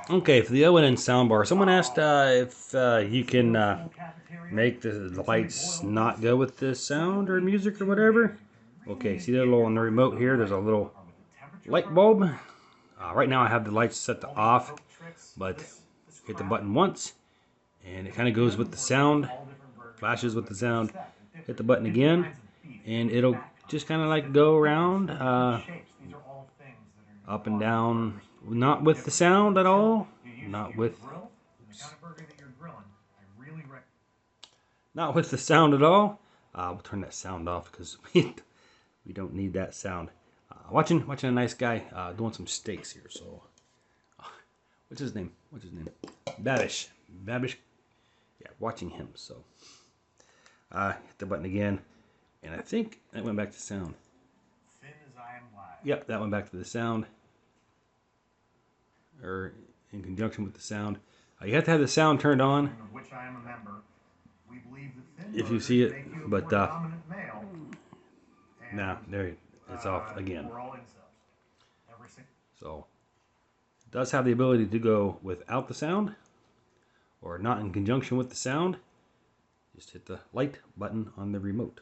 Okay, for the ONN Soundbar, someone asked if you can make the lights not go with the sound or music or whatever. Okay, see that little on the remote here? There's a little light bulb. Right now I have the lights set to off, but hit the button once and it kind of goes with the sound, flashes with the sound. Hit the button again and it'll just kind of like go around up and down, not with the sound at all, not with not with the sound at all. We'll turn that sound off because we don't need that sound. Watching a nice guy doing some steaks here. So, what's his name? Babish. Yeah, watching him. So, hit the button again, and I think that went back to sound. Yep, that went back to the sound, or in conjunction with the sound. You have to have the sound turned on if you see it, but now there it's off again. So it does have the ability to go without the sound or not in conjunction with the sound. Just hit the light button on the remote.